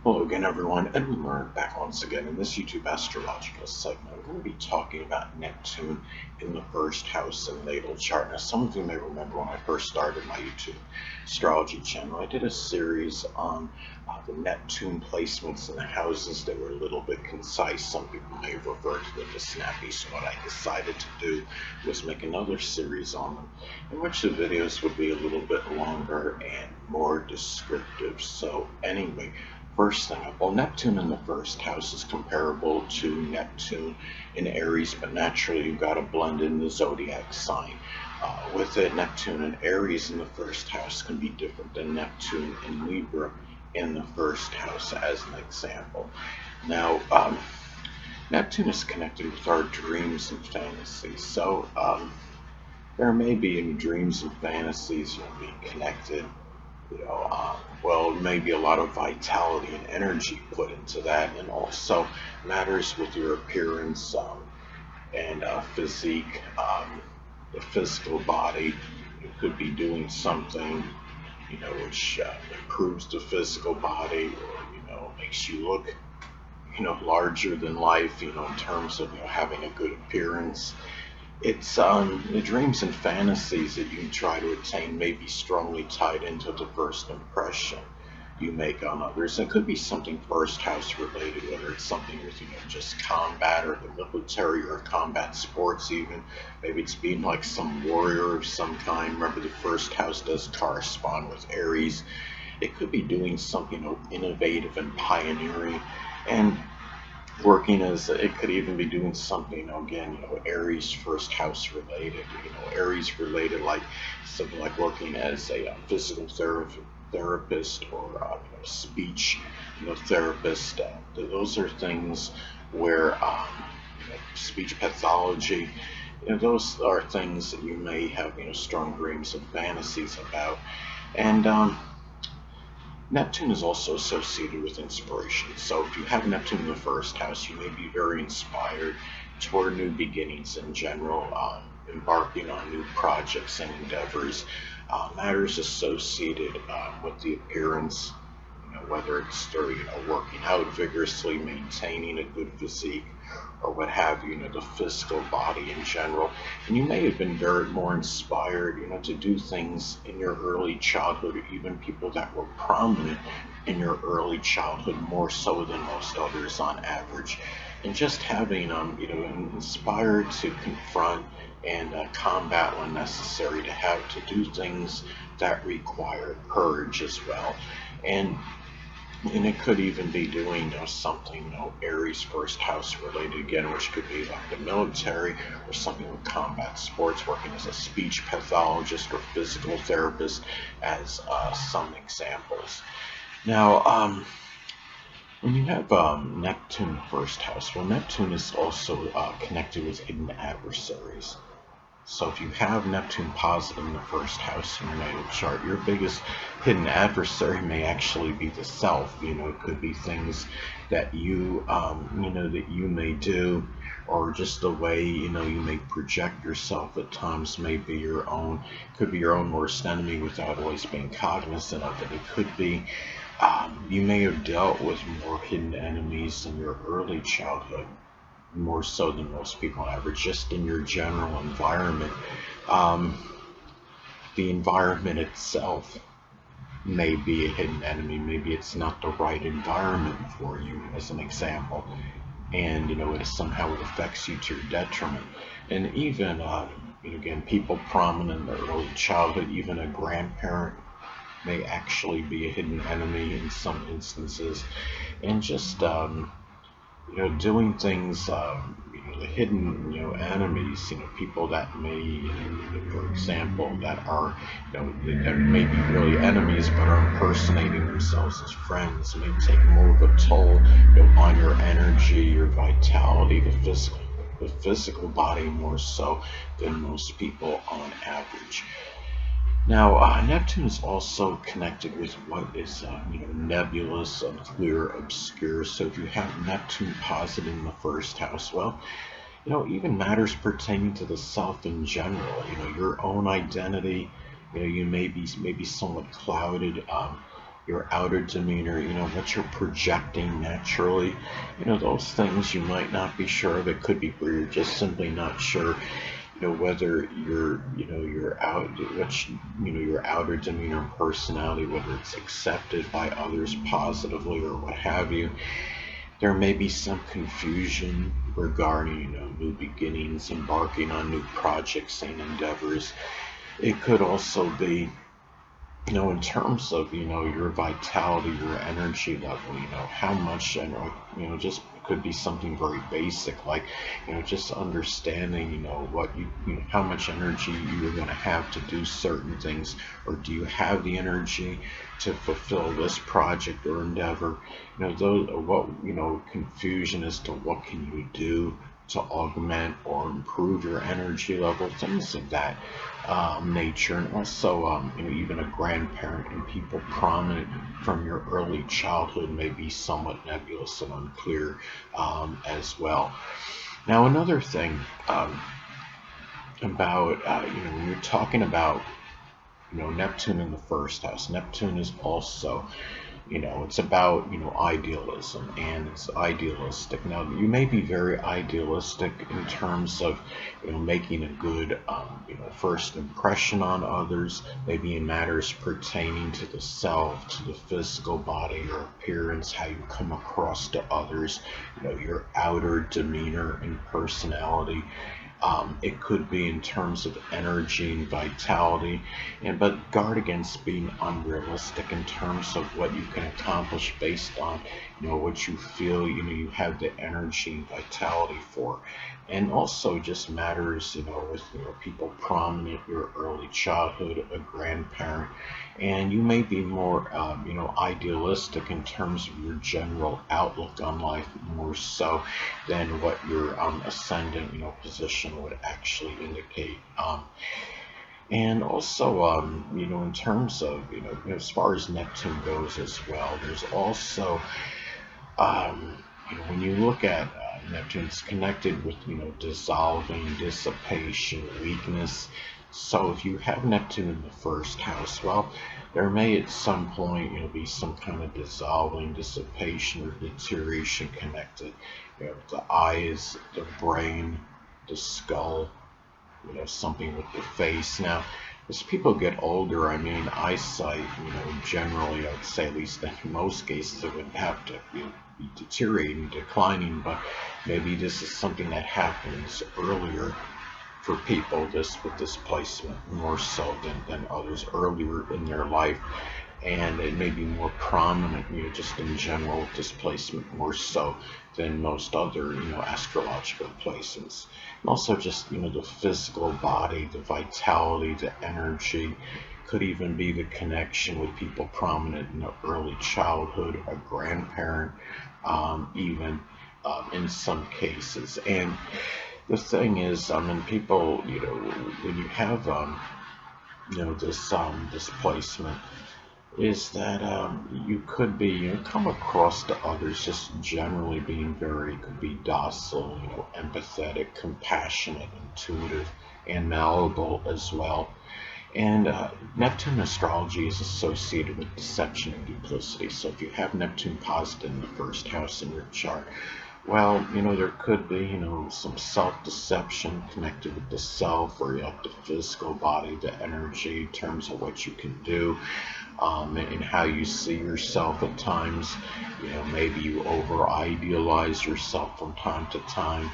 Hello again, everyone. Edwin Learnard back once again in this YouTube astrological segment. I'm going to be talking about Neptune in the first house in the natal chart. Now, some of you may remember when I first started my YouTube astrology channel, I did a series on the Neptune placements in the houses that were a little bit concise. Some people may have referred to them as snappy, so what I decided to do was make another series on them, in which the videos would be a little bit longer and more descriptive. So anyway, first thing up, well, Neptune in the first house is comparable to Neptune in Aries, but naturally you've got to blend in the zodiac sign. With it, Neptune in Aries in the first house can be different than Neptune in Libra in the first house, as an example. Now, Neptune is connected with our dreams and fantasies, so there may be in dreams and fantasies you'll be connected. Well, maybe a lot of vitality and energy put into that, and also matters with your appearance and physique, the physical body. You could be doing something, which improves the physical body, or makes you look, larger than life, in terms of having a good appearance. It's the dreams and fantasies that you try to attain may be strongly tied into the first impression you make on others. It could be something first house related, whether it's something with just combat or the military or combat sports even. Maybe it's being like some warrior of some kind. Remember, the first house does correspond with Aries. It could be doing something innovative and pioneering, and working as it could even be doing something, again, Aries first house related, Aries related, like something like working as a physical therapist, or speech therapist. Those are things where speech pathology, those are things that you may have strong dreams and fantasies about. And Neptune is also associated with inspiration. So if you have Neptune in the first house, you may be very inspired toward new beginnings in general, embarking on new projects and endeavors, matters associated with the appearance, whether it's through working out vigorously, maintaining a good physique, or what have you, the physical body in general. And you may have been very more inspired, to do things in your early childhood, or even people that were prominent in your early childhood, more so than most others on average. And just having, inspired to confront and combat when necessary, to have to do things that require courage as well. And it could even be doing something, Aries first house related again, which could be like the military, or something with combat sports, working as a speech pathologist or physical therapist, as some examples. Now, when you have Neptune first house, well, Neptune is also connected with hidden adversaries. So if you have Neptune positive in the first house in your natal chart, your biggest hidden adversary may actually be the self. It could be things that you may do, or just the way, you may project yourself at times may be could be your own worst enemy without always being cognizant of it. It could be, you may have dealt with more hidden enemies in your early childhood, more so than most people on average, just in your general environment. The environment itself may be a hidden enemy. Maybe it's not the right environment for you, as an example, and it somehow affects you to your detriment. And even again, people prominent in their early childhood, even a grandparent may actually be a hidden enemy in some instances. And just doing things, the hidden, enemies, people that may, for example, that are, that may be really enemies, but are impersonating themselves as friends, may take more of a toll, on your energy, your vitality, the physical body, more so than most people on average. Now, Neptune is also connected with what is, nebulous, unclear, obscure. So if you have Neptune positive in the first house, well, even matters pertaining to the self in general, your own identity, you may be somewhat clouded your outer demeanor, what you're projecting naturally, those things you might not be sure of. It could be where you're just simply not sure, whether your your outer demeanor and personality, whether it's accepted by others positively or what have you. There may be some confusion regarding, new beginnings, embarking on new projects and endeavors. It could also be, in terms of, your vitality, your energy level, how much, just could be something very basic, like, just understanding, what how much energy you're going to have to do certain things, or do you have the energy to fulfill this project or endeavor, those, what, confusion as to what can you do to augment or improve your energy level, things of that nature. And also, even a grandparent and people prominent from your early childhood may be somewhat nebulous and unclear as well. Now, another thing about, when you're talking about, Neptune in the first house, Neptune is also, it's about, idealism, and it's idealistic. Now, you may be very idealistic in terms of, making a good, first impression on others, maybe in matters pertaining to the self, to the physical body, your appearance, how you come across to others, your outer demeanor and personality. It could be in terms of energy and vitality, but guard against being unrealistic in terms of what you can accomplish based on, what you feel, you have the energy and vitality for. And also just matters, with, people prominent, your early childhood, a grandparent, and you may be more, idealistic in terms of your general outlook on life, more so than what your ascendant, position would actually indicate. And also, in terms of, as far as Neptune goes as well, there's also, when you look at Neptune, it's connected with, dissolving, dissipation, weakness. So if you have Neptune in the first house, well, there may at some point, be some kind of dissolving, dissipation, or deterioration connected, the eyes, the brain, the skull, something with the face. Now, as people get older, I mean, eyesight, generally, I would say, at least in most cases, it would have to be deteriorating, declining, but maybe this is something that happens earlier for people, with this placement, more so than others earlier in their life. And it may be more prominent, just in general displacement, more so than most other, astrological placements. And also just, the physical body, the vitality, the energy, could even be the connection with people prominent in the early childhood, a grandparent, even in some cases. And the thing is, people, when you have, this placement, is that you could be, come across to others just generally being very, could be docile, empathetic, compassionate, intuitive, and malleable as well. And Neptune astrology is associated with deception and duplicity. So if you have Neptune positive in the first house in your chart, well, there could be, some self-deception connected with the self, or the physical body, the energy, in terms of what you can do, and how you see yourself at times. Maybe you over-idealize yourself from time to time.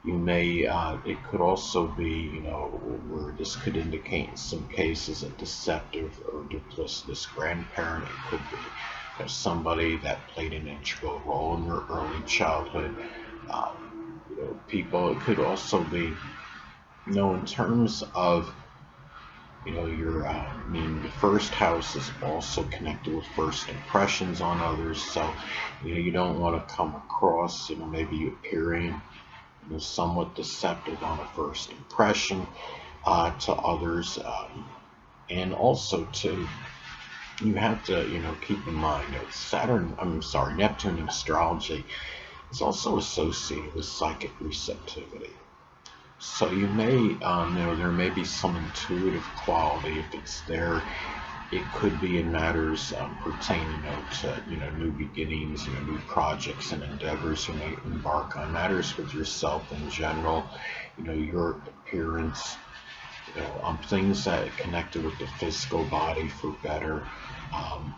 You may, it could also be, where this could indicate in some cases a deceptive or duplicitous grandparent. It could be, somebody that played an integral role in your early childhood. People, it could also be, in terms of, your, the first house is also connected with first impressions on others. So, you don't want to come across, maybe appearing, somewhat deceptive on a first impression to others. And also, too, you have to, keep in mind that Neptune in astrology is also associated with psychic receptivity. So you may, there may be some intuitive quality if it's there, It could be in matters pertaining to new beginnings, new projects and endeavors you may embark on. Matters with yourself in general, your appearance, things that connected with the physical body for better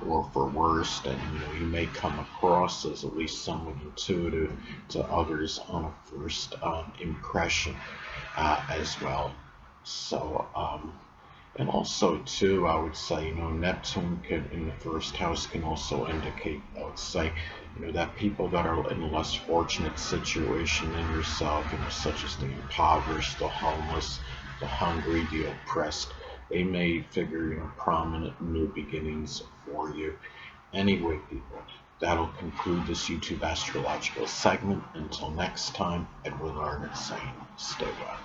or for worse. And you may come across as at least somewhat intuitive to others on a first impression as well. So. And also, too, I would say, Neptune can, in the first house can also indicate, I would say, that people that are in a less fortunate situation than yourself, such as the impoverished, the homeless, the hungry, the oppressed, they may figure, prominent new beginnings for you. Anyway, people, that'll conclude this YouTube astrological segment. Until next time, Edwin Learnard saying, stay well.